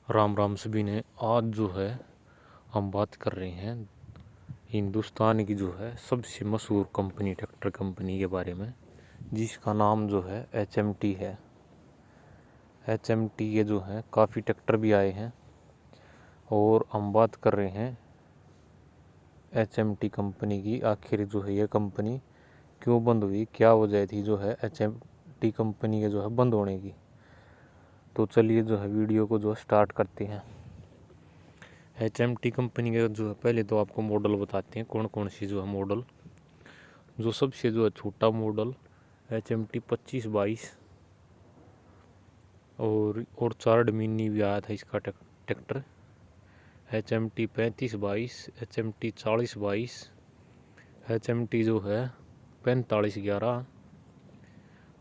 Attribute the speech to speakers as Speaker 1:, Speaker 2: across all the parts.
Speaker 1: राम राम सभी ने। आज जो है हम बात कर रहे हैं हिंदुस्तान की जो है सबसे मशहूर कंपनी, ट्रैक्टर कंपनी के बारे में, जिसका नाम जो है HMT है। HMT के जो है काफ़ी ट्रैक्टर भी आए हैं और हम बात कर रहे हैं HMT कंपनी की। आखिर जो है ये कंपनी क्यों बंद हुई, क्या वजह थी जो है HMT कंपनी के जो है बंद होने की। तो चलिए जो है वीडियो को जो स्टार्ट करते हैं। HMT कंपनी के जो है पहले तो आपको मॉडल बताते हैं कौन कौन सी जो है मॉडल। जो सबसे जो है छोटा मॉडल HMT 2522 और 4 मिनी भी आया था इसका ट्रैक्टर। HMT 3522, HMT 4022, HMT जो है 4511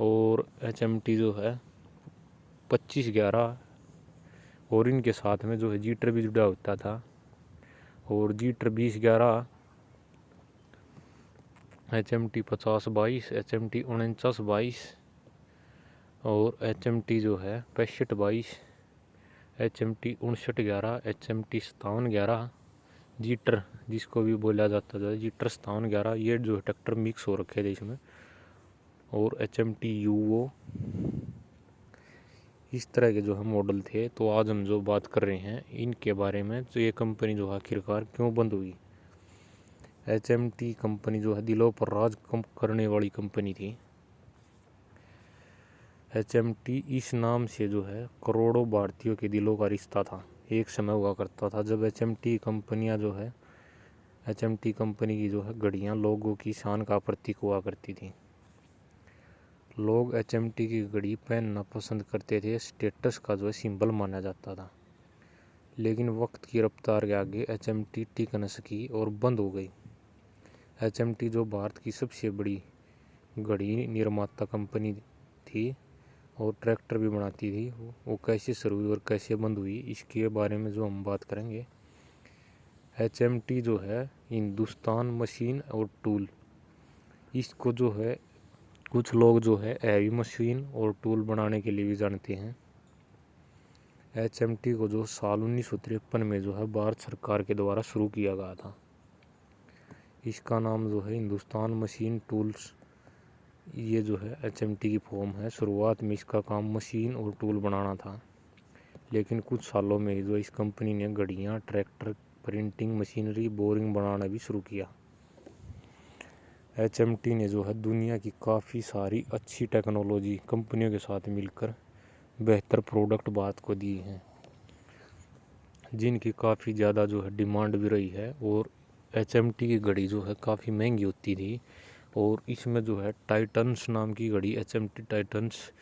Speaker 1: और HMT जो है 2511 और इनके साथ में जो है जीटर भी जुड़ा होता था। और जीटर 2011, HMT 5022, HMT 4922 और HMT जो है 6522, HMT 5911, HMT 5711, जीटर जिसको भी बोला जाता था जीटर 5711, ये जो है ट्रैक्टर मिक्स हो रखे थे इसमें। और HMT UO, इस तरह के जो है मॉडल थे। तो आज हम जो बात कर रहे हैं इनके बारे में, तो ये कंपनी जो आखिरकार क्यों बंद हुई। HMT कंपनी जो है दिलों पर राज करने वाली कंपनी थी। HMT इस नाम से जो है करोड़ों भारतीयों के दिलों का रिश्ता था। एक समय हुआ करता था जब HMT कंपनियां जो है HMT कंपनी की जो है घड़ियां लोगों की शान का प्रतीक हुआ करती थी। लोग HMT की घड़ी पहनना पसंद करते थे, स्टेटस का जो है सिंबल माना जाता था। लेकिन वक्त की रफ्तार के आगे HMT टिक न सकी और बंद हो गई। HMT जो भारत की सबसे बड़ी घड़ी निर्माता कंपनी थी और ट्रैक्टर भी बनाती थी, वो कैसे शुरू हुई और कैसे बंद हुई, इसके बारे में जो हम बात करेंगे। HMT जो है हिंदुस्तान मशीन और टूल, इसको जो है कुछ लोग जो है हैवी मशीन और टूल बनाने के लिए भी जानते हैं। HMT को जो साल 1953 में जो है भारत सरकार के द्वारा शुरू किया गया था। इसका नाम जो है हिंदुस्तान मशीन टूल्स, ये जो है HMT की फॉर्म है। शुरुआत में इसका काम मशीन और टूल बनाना था, लेकिन कुछ सालों में जो इस कंपनी ने घड़ियाँ, ट्रैक्टर, प्रिंटिंग मशीनरी, बोरिंग बनाना भी शुरू किया। HMT ने जो है दुनिया की काफ़ी सारी अच्छी टेक्नोलॉजी कंपनियों के साथ मिलकर बेहतर प्रोडक्ट भारत को दिए हैं, जिनकी काफ़ी ज़्यादा जो है डिमांड भी रही है। और HMT की घड़ी जो है काफ़ी महंगी होती थी। और इसमें जो है टाइटन्स नाम की घड़ी, HMT टाइटन्स,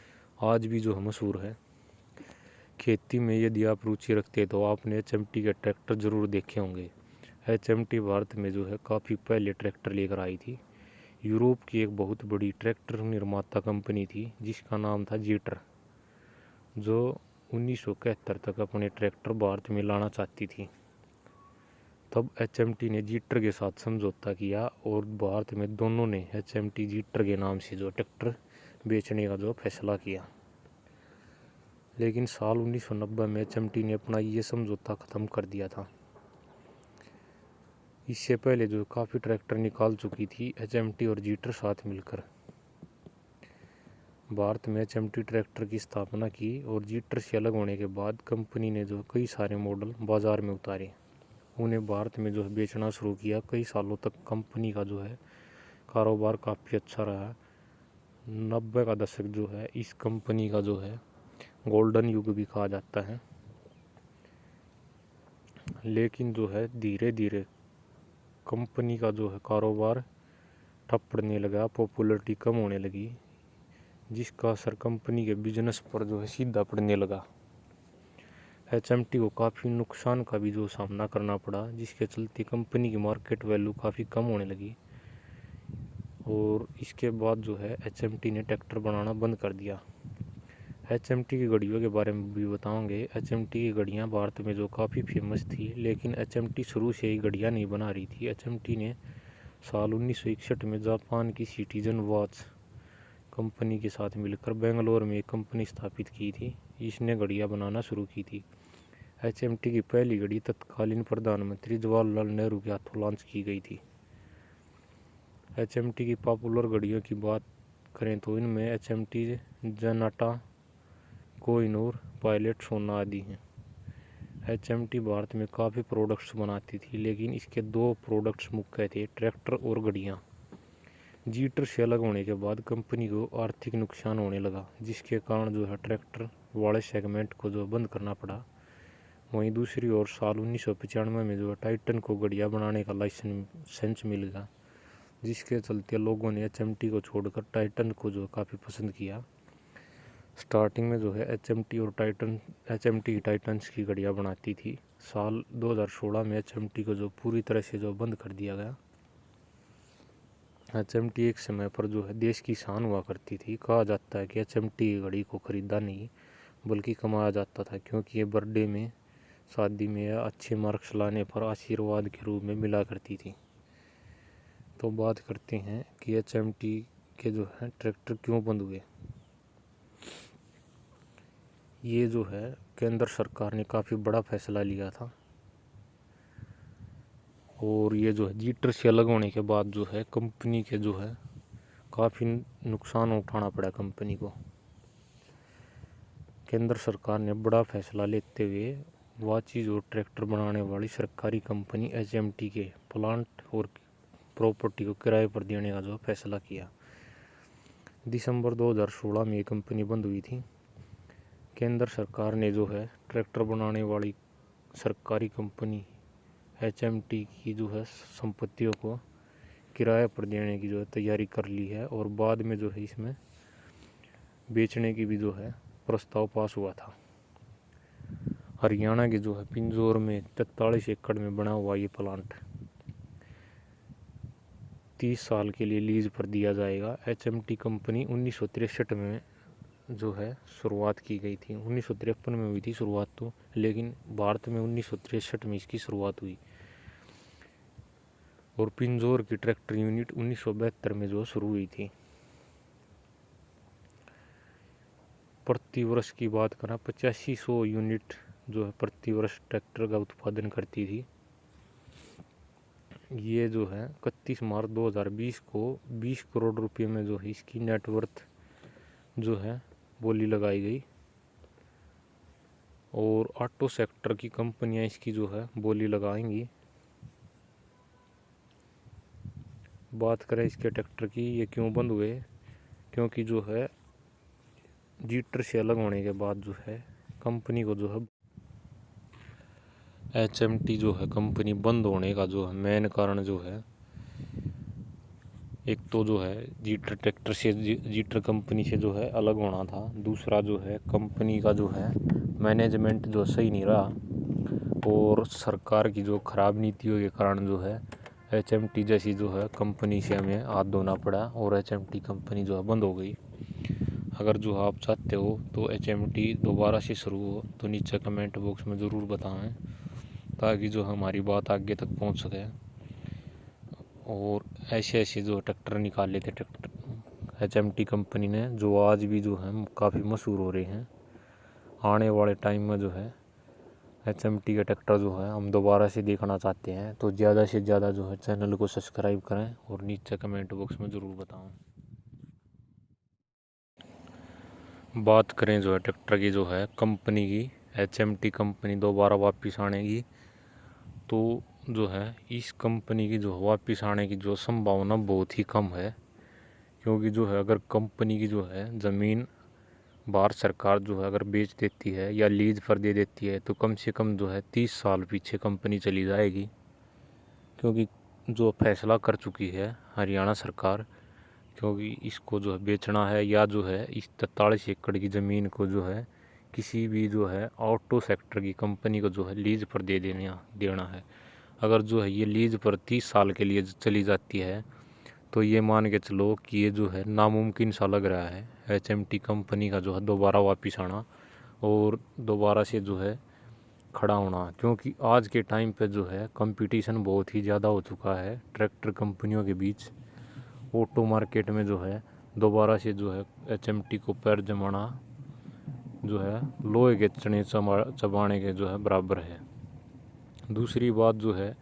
Speaker 1: आज भी जो है मशहूर है। खेती में यदि आप रुचि रखते हैं तो आपने HMT के ट्रैक्टर ज़रूर देखे होंगे। HMT भारत में जो है काफ़ी पहले ट्रैक्टर लेकर आई थी। यूरोप की एक बहुत बड़ी ट्रैक्टर निर्माता कंपनी थी जिसका नाम था जीटर, जो 1971 तक अपने ट्रैक्टर भारत में लाना चाहती थी। तब HMT ने जीटर के साथ समझौता किया और भारत में दोनों ने HMT जीटर के नाम से जो ट्रैक्टर बेचने का जो फैसला किया। लेकिन साल 1990 में HMT ने अपना ये समझौता ख़त्म कर दिया था। इससे पहले जो काफ़ी ट्रैक्टर निकाल चुकी थी HMT और जीटर साथ मिलकर। भारत में HMT ट्रैक्टर की स्थापना की और जीटर से अलग होने के बाद कंपनी ने जो कई सारे मॉडल बाज़ार में उतारे, उन्हें भारत में जो है बेचना शुरू किया। कई सालों तक कंपनी का जो है कारोबार काफ़ी अच्छा रहा। 90 का दशक जो है इस कंपनी का जो है गोल्डन युग भी कहा जाता है। लेकिन जो है धीरे धीरे कंपनी का जो है कारोबार ठप पड़ने लगा, पॉपुलरिटी कम होने लगी, जिसका असर कंपनी के बिजनेस पर जो है सीधा पड़ने लगा। HMT को काफ़ी नुकसान का भी जो सामना करना पड़ा, जिसके चलते कंपनी की मार्केट वैल्यू काफ़ी कम होने लगी। और इसके बाद जो है HMT ने ट्रैक्टर बनाना बंद कर दिया। HMT की घड़ियों के बारे में भी बताओगे। HMT की घड़ियाँ भारत में जो काफ़ी फेमस थी, लेकिन HMT शुरू से ही घड़ियाँ नहीं बना रही थी। HMT ने साल 1961 में जापान की सिटीजन वॉच कंपनी के साथ मिलकर बेंगलोर में एक कंपनी स्थापित की थी। इसने घड़ियाँ बनाना शुरू की थी। HMT की पहली गाड़ी तत्कालीन प्रधानमंत्री जवाहरलाल नेहरू के हाथों लॉन्च की गई थी। HMT की पॉपुलर गाड़ियों की बात करें तो इनमें HMT जनाटा, कोहिनूर, पायलट, सोना आदि हैं। HMT भारत में काफ़ी प्रोडक्ट्स बनाती थी, लेकिन इसके दो प्रोडक्ट्स मुख्य थे, ट्रैक्टर और गाड़ियाँ। जीटर से अलग होने के बाद कंपनी को आर्थिक नुकसान होने लगा, जिसके कारण जो है ट्रैक्टर वाले सेगमेंट को जो बंद करना पड़ा। वहीं दूसरी ओर साल 1995 में जो है टाइटन को गाड़ियाँ बनाने का लाइसेंस मिल गया, जिसके चलते लोगों ने HMT को छोड़कर टाइटन को जो काफ़ी पसंद किया। स्टार्टिंग में जो है HMT टाइटन्स की गाड़ियाँ बनाती थी। साल 2016 में HMT को जो पूरी तरह से जो बंद कर दिया गया। HMT एक समय पर जो है देश की शान हुआ करती थी। कहा जाता है कि HMT की गाड़ी को खरीदा नहीं बल्कि कमाया जाता था, क्योंकि ये बर्थडे में, शादी में या अच्छे मार्क्स लाने पर आशीर्वाद के रूप में मिला करती थी। तो बात करते हैं कि HMT के जो है ट्रैक्टर क्यों बंद हुए। ये जो है केंद्र सरकार ने काफ़ी बड़ा फैसला लिया था, और ये जो है जीटर से अलग होने के बाद जो है कंपनी के जो है काफ़ी नुकसान उठाना पड़ा कंपनी को। केंद्र सरकार ने बड़ा फैसला लेते हुए वाची और ट्रैक्टर बनाने वाली सरकारी कंपनी HMT के प्लांट और प्रॉपर्टी को किराए पर देने का जो फैसला किया। दिसंबर 2016 में ये कंपनी बंद हुई थी। केंद्र सरकार ने जो है ट्रैक्टर बनाने वाली सरकारी कंपनी HMT की जो है संपत्तियों को किराए पर देने की जो है तैयारी कर ली है, और बाद में जो है इसमें बेचने की भी जो है प्रस्ताव पास हुआ था। हरियाणा के जो है पिंजौर में 43 एकड़ में बना हुआ ये प्लांट 30 साल के लिए लीज पर दिया जाएगा। HMT कंपनी 1963 में जो है शुरुआत की गई थी। 1953 में हुई थी शुरुआत तो, लेकिन भारत में 1963 में इसकी शुरुआत हुई, और पिंजौर की ट्रैक्टर यूनिट 1972 में जो शुरू हुई थी। प्रति वर्ष की बात करें 8500 यूनिट जो है प्रति वर्ष ट्रैक्टर का उत्पादन करती थी। ये जो है 31 मार्च 2020 को 20 करोड़ रुपए में जो है इसकी नेटवर्थ जो है बोली लगाई गई, और ऑटो सेक्टर की कंपनियां इसकी जो है बोली लगाएंगी। बात करें इसके ट्रैक्टर की, ये क्यों बंद हुए, क्योंकि जो है जीटर से अलग होने के बाद जो है कंपनी को जो है HMT जो है कंपनी बंद होने का जो है मेन कारण जो है, एक तो जो है जीटर ट्रैक्टर से जीटर कंपनी से जो है अलग होना था। दूसरा जो है कंपनी का जो है मैनेजमेंट जो सही नहीं रहा, और सरकार की जो खराब नीतियों के कारण जो है HMT जैसी जो है कंपनी से हमें हाथ धोना पड़ा, और HMT कंपनी जो है बंद हो गई। अगर जो आप चाहते हो तो HMT दोबारा से शुरू हो तो नीचे कमेंट बॉक्स में ज़रूर बताएं, ताकि जो हमारी बात आगे तक पहुंच सके। और ऐसे ऐसे जो ट्रैक्टर निकाले थे ट्रैक्टर HMT कंपनी ने, जो आज भी जो है काफ़ी मशहूर हो रहे हैं। आने वाले टाइम में जो है HMT के ट्रैक्टर जो है हम दोबारा से देखना चाहते हैं, तो ज़्यादा से ज़्यादा जो है चैनल को सब्सक्राइब करें और नीचे कमेंट बॉक्स में ज़रूर बताएं। बात करें जो है ट्रैक्टर की जो है कंपनी की, HMT कंपनी दोबारा वापस आने की, तो जो है इस कंपनी की जो वापस आने की जो संभावना बहुत ही कम है। क्योंकि जो है अगर कंपनी की जो है ज़मीन भारत सरकार जो है अगर बेच देती है या लीज पर दे देती है, तो कम से कम जो है 30 साल पीछे कंपनी चली जाएगी। क्योंकि जो फैसला कर चुकी है हरियाणा सरकार, क्योंकि इसको जो है बेचना है, या जो है इस 43 एकड़ की ज़मीन को जो है किसी भी जो है ऑटो सेक्टर की कंपनी को जो है लीज पर देना है। अगर जो है ये लीज पर 30 साल के लिए चली जाती है, तो ये मान के चलो कि ये जो है नामुमकिन सा लग रहा है HMT कंपनी का जो है दोबारा वापस आना और दोबारा से जो है खड़ा होना। क्योंकि आज के टाइम पे जो है कंपटीशन बहुत ही ज़्यादा हो चुका है ट्रैक्टर कंपनियों के बीच। ऑटो मार्केट में जो है दोबारा से जो है HMT को पैर जमाना जो है लोहे के चने चबाने के जो है बराबर है। दूसरी बात जो है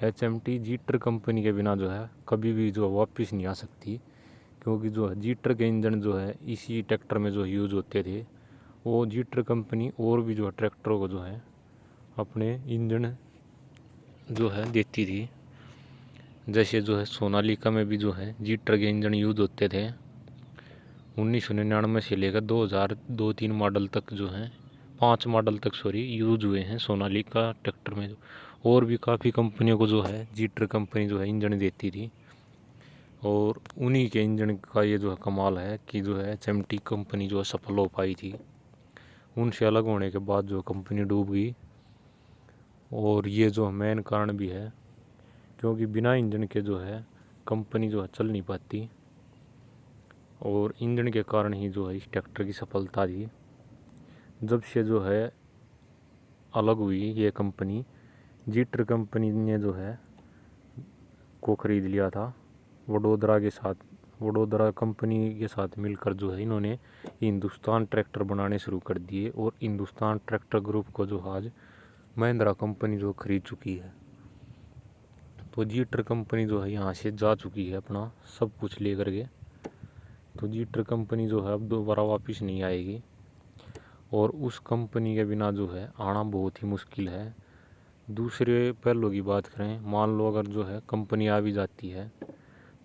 Speaker 1: HMT जीटर कंपनी के बिना जो है कभी भी जो वापस नहीं आ सकती, क्योंकि जो है जीटर के इंजन जो है इसी ट्रैक्टर में जो यूज़ होते थे, वो जीटर कंपनी और भी जो है ट्रैक्टरों को जो है अपने इंजन जो है देती थी। जैसे जो है सोनालिका में भी जो है जीटर के इंजन यूज़ होते थे। 1999 से लेकर 2002-3 मॉडल तक जो है 5 मॉडल तक यूज़ हुए हैं सोनालिका ट्रैक्टर में। और भी काफ़ी कंपनियों को जो है जीटर कंपनी जो है इंजन देती थी, और उन्हीं के इंजन का ये जो है कमाल है कि जो है HMT कंपनी जो है सफल हो पाई थी। उनसे अलग होने के बाद जो कंपनी डूब गई, और ये जो मेन कारण भी है, क्योंकि बिना इंजन के जो है कंपनी जो है चल नहीं पाती, और इंजन के कारण ही जो है इस ट्रैक्टर की सफलता थी। जब से जो है अलग हुई ये कंपनी, जीटर कंपनी ने जो है को ख़रीद लिया था वडोदरा कंपनी के साथ मिलकर जो है इन्होंने हिंदुस्तान ट्रैक्टर बनाने शुरू कर दिए, और हिंदुस्तान ट्रैक्टर ग्रुप को जो आज महिंद्रा कंपनी जो खरीद चुकी है। तो जीटर कंपनी जो है यहाँ से जा चुकी है अपना सब कुछ लेकर के। तो जीटर कंपनी जो है अब दोबारा वापस नहीं आएगी, और उस कंपनी के बिना जो है आना बहुत ही मुश्किल है। दूसरे पहलू की बात करें, मान लो अगर जो है कंपनी आ भी जाती है,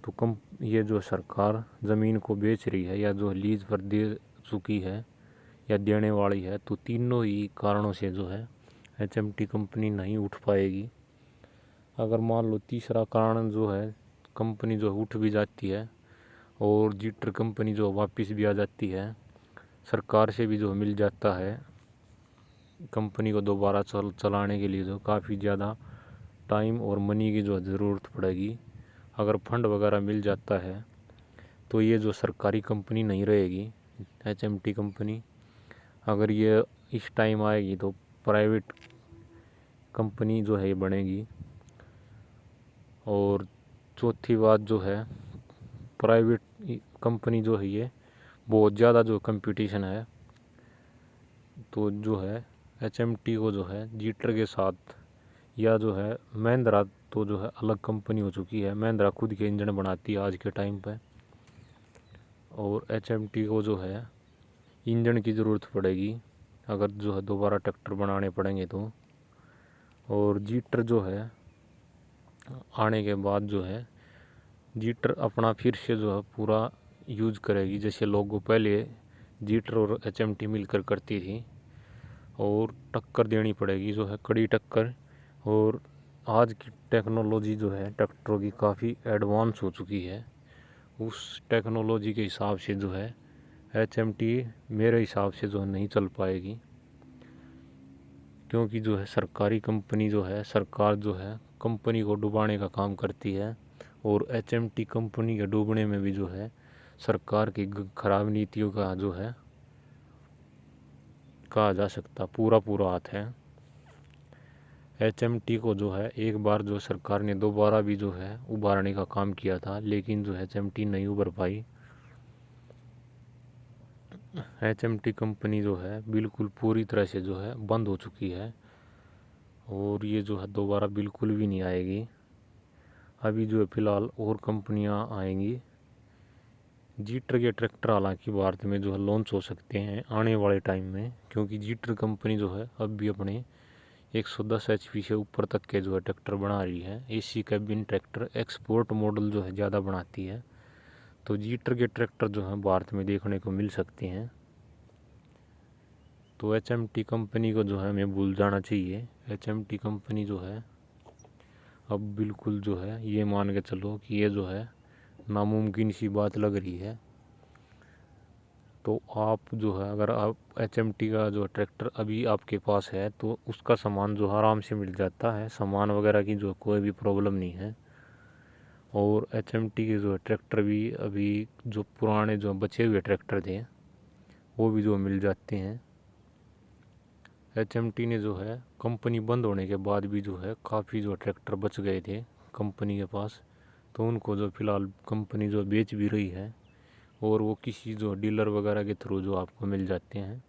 Speaker 1: तो ये जो सरकार ज़मीन को बेच रही है या जो लीज पर दे चुकी है या देने वाली है, तो तीनों ही कारणों से जो है HMT कंपनी नहीं उठ पाएगी। अगर मान लो तीसरा कारण जो है कंपनी जो उठ भी जाती है और जीटर कंपनी जो वापस भी आ जाती है, सरकार से भी जो मिल जाता है कंपनी को दोबारा चलाने के लिए, जो काफ़ी ज़्यादा टाइम और मनी की जो ज़रूरत पड़ेगी। अगर फंड वगैरह मिल जाता है तो ये जो सरकारी कंपनी नहीं रहेगी HMT कंपनी, अगर ये इस टाइम आएगी तो प्राइवेट कंपनी जो है ये बनेगी। और चौथी बात जो है, प्राइवेट कंपनी जो है ये बहुत ज़्यादा जो कंपटीशन है, तो जो है HMT को जो है जीटर के साथ, या जो है महिंद्रा तो जो है अलग कंपनी हो चुकी है, महिंद्रा खुद के इंजन बनाती है आज के टाइम पे, और HMT को जो है इंजन की ज़रूरत पड़ेगी अगर जो है दोबारा ट्रैक्टर बनाने पड़ेंगे तो। और जीटर जो है आने के बाद जो है जीटर अपना फिर से जो है पूरा यूज़ करेगी, जैसे लोगों पहले जीटर और HMT मिलकर करती थी, और टक्कर देनी पड़ेगी जो है कड़ी टक्कर। और आज की टेक्नोलॉजी जो है ट्रैक्टरों की काफ़ी एडवांस हो चुकी है, उस टेक्नोलॉजी के हिसाब से जो है HMT मेरे हिसाब से जो है नहीं चल पाएगी, क्योंकि जो है सरकारी कंपनी जो है, सरकार जो है कंपनी को डुबाने का काम करती है, और HMT कंपनी के डूबने में भी जो है सरकार की खराब नीतियों का जो है कहा जा सकता पूरा हाथ है। HMT को जो है एक बार जो सरकार ने दोबारा भी जो है उभारने का काम किया था, लेकिन जो HMT नहीं उभर पाई। HMT कंपनी जो है बिल्कुल पूरी तरह से जो है बंद हो चुकी है, और ये जो है दोबारा बिल्कुल भी नहीं आएगी। अभी जो है फ़िलहाल और कंपनियां आएंगी। जीटर के ट्रैक्टर हालांकि भारत में जो है लॉन्च हो सकते हैं आने वाले टाइम में, क्योंकि जीटर कंपनी जो है अब भी अपने 110 HP से ऊपर तक के जो है ट्रैक्टर बना रही है। AC cabin tractor export model जो है ज़्यादा बनाती है, तो जीटर के ट्रैक्टर जो हैं भारत में देखने को मिल सकते हैं। तो HMT कंपनी को जो है हमें भूल जाना चाहिए। HMT कंपनी जो है अब बिल्कुल जो है ये मान के चलो कि ये जो है नामुमकिन सी बात लग रही है। तो आप जो है अगर आप HMT का जो ट्रैक्टर अभी आपके पास है तो उसका सामान जो आराम से मिल जाता है, सामान वगैरह की जो कोई भी प्रॉब्लम नहीं है। और HMT के जो ट्रैक्टर भी अभी जो पुराने जो बचे हुए ट्रैक्टर थे वो भी जो मिल जाते हैं। HMT ने जो है कंपनी बंद होने के बाद भी जो है काफ़ी जो ट्रैक्टर बच गए थे कंपनी के पास, तो उनको जो फ़िलहाल कंपनी जो बेच भी रही है, और वो किसी जो डीलर वगैरह के थ्रू जो आपको मिल जाते हैं।